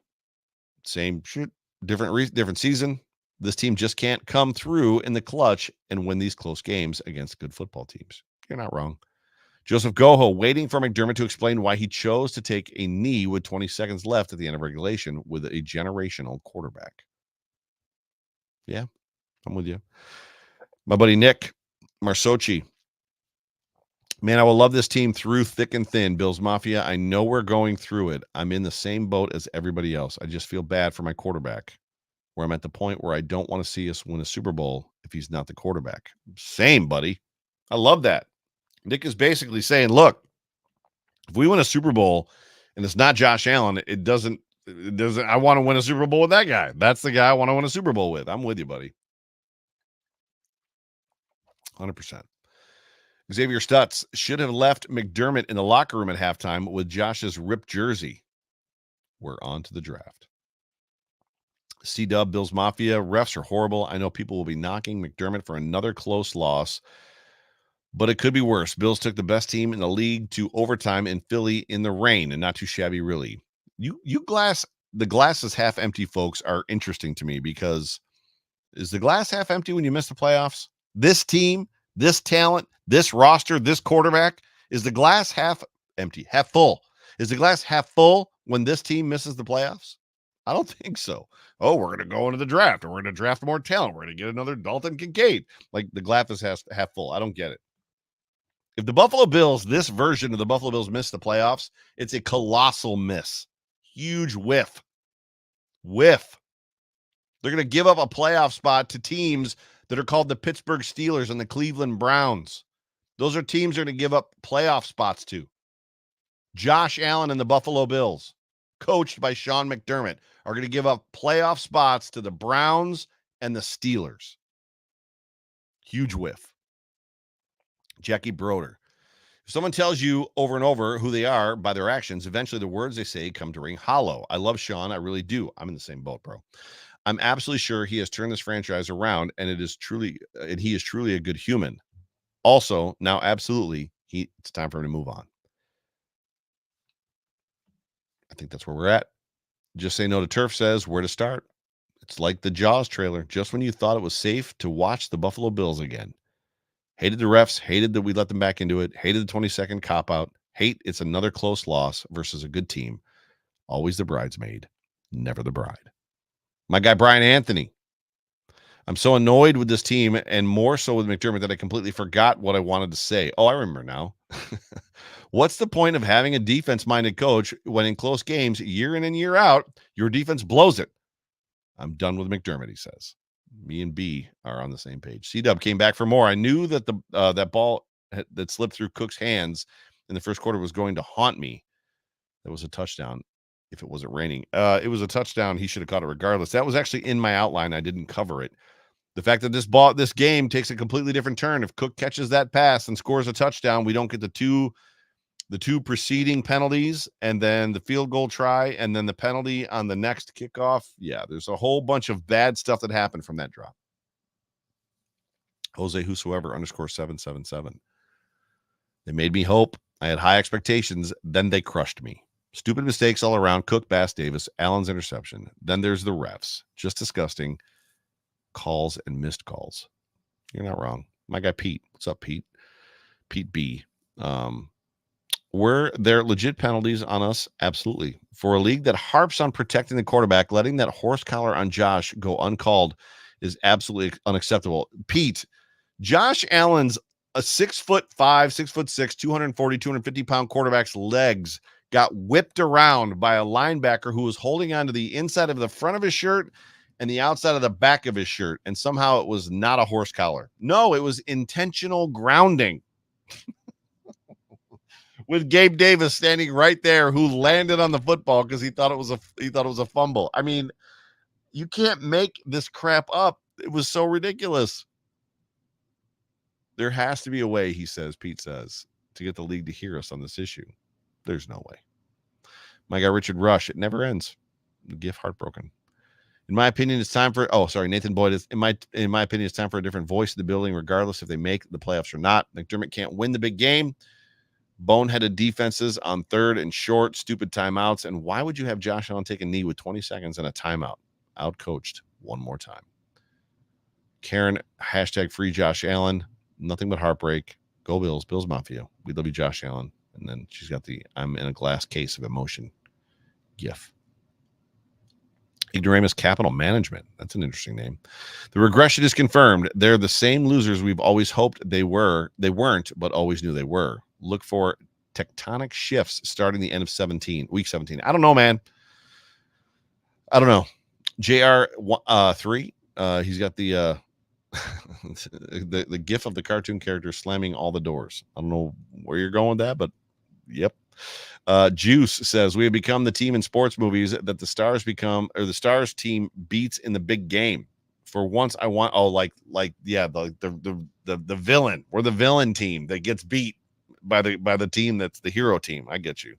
same shit, different season. This team just can't come through in the clutch and win these close games against good football teams. You're not wrong. Joseph Goho, waiting for McDermott to explain why he chose to take a knee with 20 seconds left at the end of regulation with a generational quarterback. Yeah, I'm with you. My buddy Nick Marsoci, man, I will love this team through thick and thin. Bills Mafia, I know we're going through it. I'm in the same boat as everybody else. I just feel bad for my quarterback. where I'm at the point where I don't want to see us win a Super Bowl if he's not the quarterback. Same, buddy. I love that. Nick is basically saying, look, if we win a Super Bowl and it's not Josh Allen, it doesn't, I want to win a Super Bowl with that guy. That's the guy I want to win a Super Bowl with. I'm with you, buddy. 100%. Xavier Stutz should have left McDermott in the locker room at halftime with Josh's ripped jersey. We're on to the draft. C-Dub, Bills Mafia, refs are horrible. I know people will be knocking McDermott for another close loss, but it could be worse. Bills took the best team in the league to overtime in Philly in the rain, and not too shabby, really. The glass is half empty, folks, are interesting to me because is the glass half empty when you miss the playoffs? This team, this talent, this roster, this quarterback, is the glass half empty, half full? Is the glass half full when this team misses the playoffs? I don't think so. Oh, we're going to go into the draft, or we're going to draft more talent. We're going to get another Dalton Kincaid. Like, the glass is half full. I don't get it. If the Buffalo Bills, this version of the Buffalo Bills, miss the playoffs, it's a colossal miss. Huge whiff. They're going to give up a playoff spot to teams that are called the Pittsburgh Steelers and the Cleveland Browns. Those are teams they're going to give up playoff spots to. Josh Allen and the Buffalo Bills, coached by Sean McDermott, are going to give up playoff spots to the Browns and the Steelers. Huge whiff. Jackie Broder. If someone tells you over and over who they are by their actions, eventually the words they say come to ring hollow. I love Sean. I really do. I'm in the same boat, bro. I'm absolutely sure he has turned this franchise around, and he is truly a good human. Also, now absolutely, it's time for him to move on. I think that's where we're at. Just Say No to Turf says, where to start? It's like the Jaws trailer. Just when you thought it was safe to watch the Buffalo Bills again. Hated the refs, hated that we let them back into it, hated the 20-second cop-out, hate it's another close loss versus a good team. Always the bridesmaid, never the bride. My guy, Brian Anthony. I'm so annoyed with this team and more so with McDermott that I completely forgot what I wanted to say. Oh, I remember now. What's the point of having a defense-minded coach when in close games, year in and year out, your defense blows it? I'm done with McDermott, he says. Me and B are on the same page. C-Dub came back for more. I knew that that ball that slipped through Cook's hands in the first quarter was going to haunt me. That was a touchdown. If it wasn't raining, it was a touchdown. He should have caught it regardless. That was actually in my outline. I didn't cover it. The fact that this game takes a completely different turn. If Cook catches that pass and scores a touchdown, we don't get the two preceding penalties and then the field goal try and then the penalty on the next kickoff. Yeah, there's a whole bunch of bad stuff that happened from that drop. Jose Whosoever _777. They made me hope. I had high expectations. Then they crushed me. Stupid mistakes all around. Cook, Bass Davis, Allen's interception. Then there's the refs. Just disgusting. Calls and missed calls. You're not wrong. My guy Pete. What's up, Pete? Pete B. Were there legit penalties on us? Absolutely. For a league that harps on protecting the quarterback, letting that horse collar on Josh go uncalled is absolutely unacceptable. Pete, Josh Allen's a 6'5", 6'6", 240, 250-pound quarterback's legs got whipped around by a linebacker who was holding on to the inside of the front of his shirt and the outside of the back of his shirt, and somehow it was not a horse collar. No, it was intentional grounding. With Gabe Davis standing right there, who landed on the football because he thought it was a fumble. I mean, you can't make this crap up. It was so ridiculous. There has to be a way, Pete says, to get the league to hear us on this issue. There's no way. My guy Richard Rush, it never ends. The GIF heartbroken. In my opinion, it's time for Nathan Boyd is in my opinion, it's time for a different voice in the building, regardless if they make the playoffs or not. McDermott can't win the big game. Boneheaded defenses on third and short, stupid timeouts. And why would you have Josh Allen take a knee with 20 seconds and a timeout? Outcoached one more time. Karen, #free Josh Allen. Nothing but heartbreak. Go Bills, Bills Mafia. We love you, Josh Allen. And then she's got the I'm in a glass case of emotion gif. Ignoramus Capital Management. That's an interesting name. The regression is confirmed. They're the same losers we've always hoped they were. They weren't, but always knew they were. Look for tectonic shifts starting the end of week 17. I don't know, man. I don't know. JR 3. He's got the the gif of the cartoon character slamming all the doors. I don't know where you're going with that, but yep. Juice says we have become the team in sports movies that the stars team beats in the big game. For once, I want the villain. We're the villain team that gets beat by the team that's the hero team. I get you.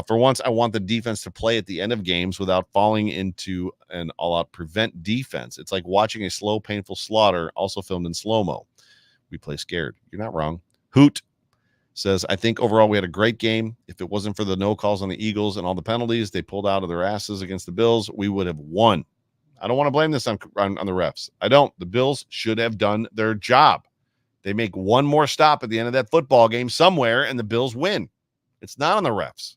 For once, I want the defense to play at the end of games without falling into an all-out prevent defense. It's like watching a slow, painful slaughter, also filmed in slow-mo. We play scared. You're not wrong. Hoot says, I think overall we had a great game. If it wasn't for the no calls on the Eagles and all the penalties they pulled out of their asses against the Bills, we would have won. I don't want to blame this on the refs. I don't. The Bills should have done their job. They make one more stop at the end of that football game somewhere, and the Bills win. It's not on the refs.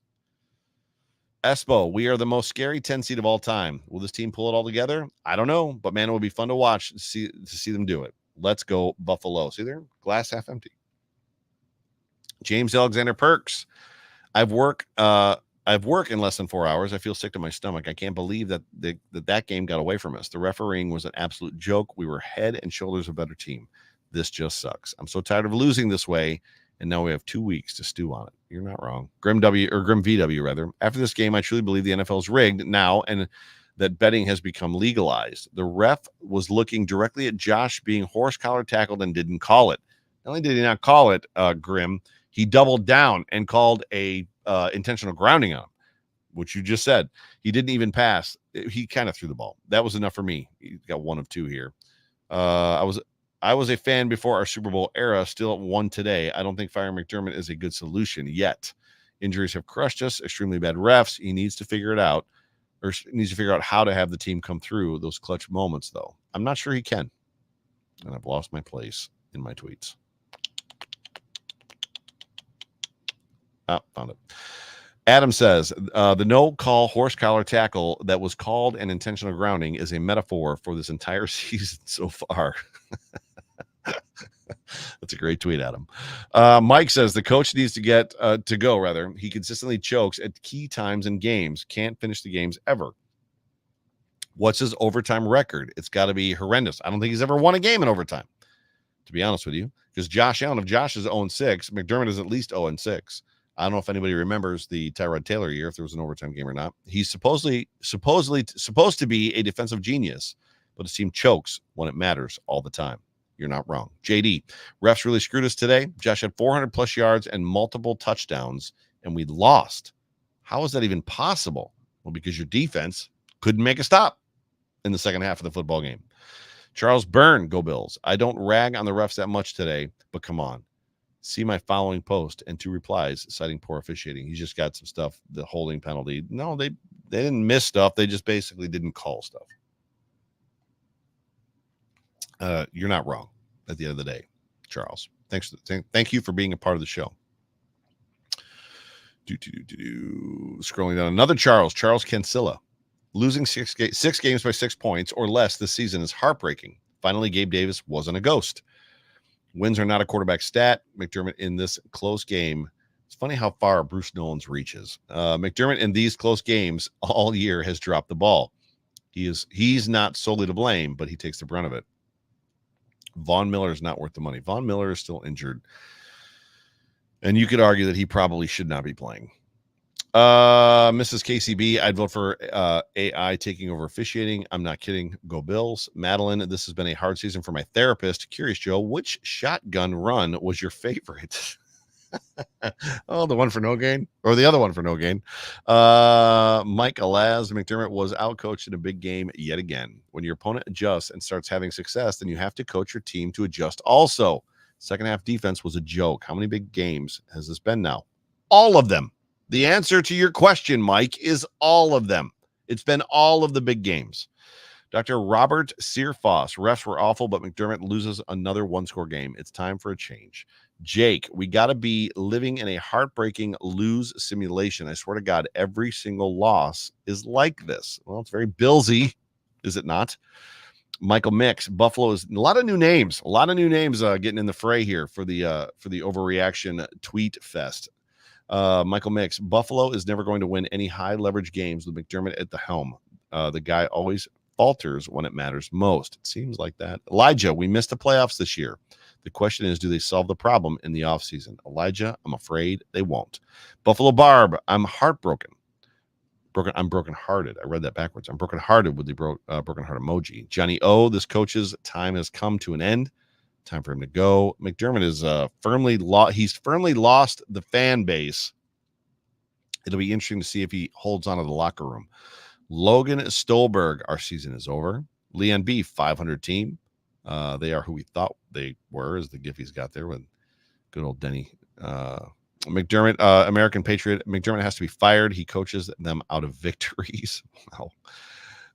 Espo, we are the most scary 10 seed of all time. Will this team pull it all together? I don't know, but man, it would be fun to watch to see them do it. Let's go Buffalo. See there? Glass half empty. James Alexander Perks. I've work in less than 4 hours. I feel sick to my stomach. I can't believe that that game got away from us. The refereeing was an absolute joke. We were head and shoulders a better team. This just sucks. I'm so tired of losing this way, and now we have 2 weeks to stew on it. You're not wrong. Grim VW rather. After this game, I truly believe the NFL is rigged now, and that betting has become legalized. The ref was looking directly at Josh being horse collar tackled and didn't call it. Not only did he not call it, Grim, he doubled down and called a intentional grounding on him, which you just said. He didn't even pass. He kind of threw the ball. That was enough for me. He got 1 of 2 here. I was a fan before our Super Bowl era, still at 1 today. I don't think firing McDermott is a good solution yet. Injuries have crushed us, extremely bad refs. He needs to figure it out, or needs to figure out how to have the team come through those clutch moments, though. I'm not sure he can. And I've lost my place in my tweets. Found it. Adam says, the no-call horse collar tackle that was called an intentional grounding is a metaphor for this entire season so far. That's a great tweet, Adam. Mike says the coach needs to get to go, rather. He consistently chokes at key times in games. Can't finish the games ever. What's his overtime record? It's got to be horrendous. I don't think he's ever won a game in overtime, to be honest with you, because Josh Allen, if Josh is 0-6, McDermott is at least 0-6. I don't know if anybody remembers the Tyrod Taylor year, if there was an overtime game or not. He's supposed to be a defensive genius, but his team chokes when it matters all the time. You're not wrong. JD, refs really screwed us today. Josh had 400 plus yards and multiple touchdowns, and we lost. How is that even possible? Well, because your defense couldn't make a stop in the second half of the football game. Charles Byrne, go Bills. I don't rag on the refs that much today, but come on. See my following post and 2 replies citing poor officiating. He's just got some stuff, the holding penalty. No, they didn't miss stuff. They just basically didn't call stuff. You're not wrong at the end of the day, Charles. Thank you for being a part of the show. Scrolling down, another Charles Cancilla. Losing 6 games by 6 points or less this season is heartbreaking. Finally, Gabe Davis wasn't a ghost. Wins are not a quarterback stat. McDermott in this close game. It's funny how far Bruce Nolan's reaches. McDermott in these close games all year has dropped the ball. He's not solely to blame, but he takes the brunt of it. Von Miller is not worth the money. Von Miller is still injured. And you could argue that he probably should not be playing. Mrs. KCB, I'd vote for AI taking over officiating. I'm not kidding. Go Bills. Madeline, this has been a hard season for my therapist. Curious, Joe, which shotgun run was your favorite? Oh, the one for no gain? Or the other one for no gain? Mike Alaz, McDermott was outcoached in a big game yet again. When your opponent adjusts and starts having success, then you have to coach your team to adjust also. Second half defense was a joke. How many big games has this been now? All of them. The answer to your question, Mike, is all of them. It's been all of the big games. Dr. Robert Searfoss, refs were awful, but McDermott loses another one-score game. It's time for a change. Jake, we got to be living in a heartbreaking lose simulation. I swear to God, every single loss is like this. Well, it's very Billsy, is it not? Michael Mix, Buffalo is a lot of new names. Getting in the fray here for the Overreaction tweet fest. Michael Mix, Buffalo is never going to win any high leverage games with McDermott at the helm. The guy always falters when it matters most. It seems like that. Elijah, we missed the playoffs this year. The question is, do they solve the problem in the offseason? Elijah, I'm afraid they won't. Buffalo Barb, I'm heartbroken. I'm brokenhearted. I read that backwards. I'm brokenhearted with the broken heart emoji. Johnny O, this coach's time has come to an end. Time for him to go. McDermott is he's firmly lost the fan base. It'll be interesting to see if he holds on to the locker room. Logan Stolberg, our season is over. Leon B, 500 team. They are who we thought they were, as the gif he's got there with good old Denny. McDermott, American Patriot. McDermott has to be fired. He coaches them out of victories. Wow.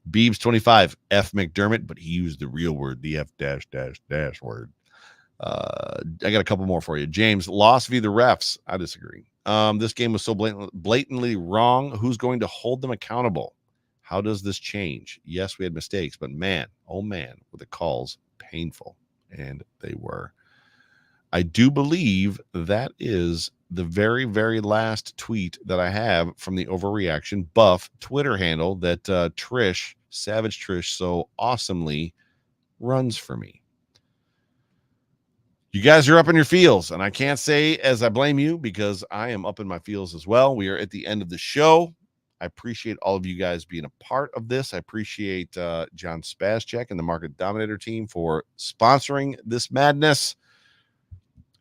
Beebs 25, F McDermott, but he used the real word, the F dash word. I got a couple more for you. James, loss via the refs. I disagree. This game was so blatantly wrong. Who's going to hold them accountable? How does this change? Yes, we had mistakes, but man, oh man, were the calls painful. And they were. I do believe that is the very, very last tweet that I have from the Overreaction Buff Twitter handle that Savage Trish, so awesomely runs for me. You guys are up in your feels, and I can't say as I blame you because I am up in my feels as well. We are at the end of the show. I appreciate all of you guys being a part of this. I appreciate John Spazchek and the Market Dominator team for sponsoring this madness.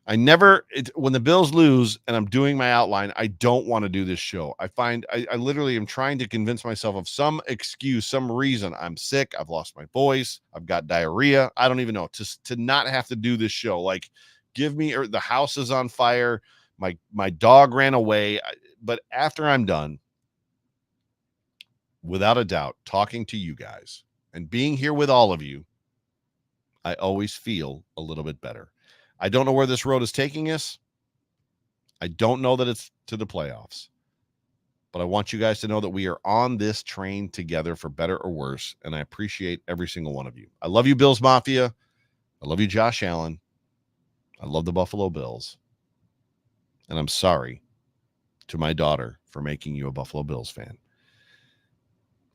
When the Bills lose and I'm doing my outline, I don't want to do this show. I literally am trying to convince myself of some excuse, some reason. I'm sick. I've lost my voice. I've got diarrhea. I don't even know to not have to do this show. Like, give me, or the house is on fire. My dog ran away. But after I'm done, without a doubt, talking to you guys and being here with all of you, I always feel a little bit better. I don't know where this road is taking us. I don't know that it's to the playoffs. But I want you guys to know that we are on this train together for better or worse, and I appreciate every single one of you. I love you, Bills Mafia. I love you, Josh Allen. I love the Buffalo Bills. And I'm sorry to my daughter for making you a Buffalo Bills fan.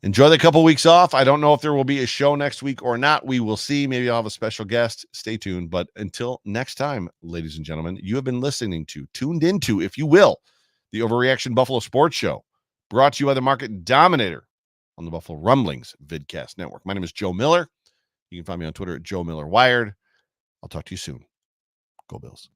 Enjoy the couple weeks off. I don't know if there will be a show next week or not. We will see. Maybe I'll have a special guest. Stay tuned. But until next time, ladies and gentlemen, you have been tuned into, if you will, the Overreaction Buffalo Sports Show, brought to you by the Market Dominator on the Buffalo Rumblings Vidcast Network. My name is Joe Miller. You can find me on Twitter at Joe Miller Wired. I'll talk to you soon. Go Bills.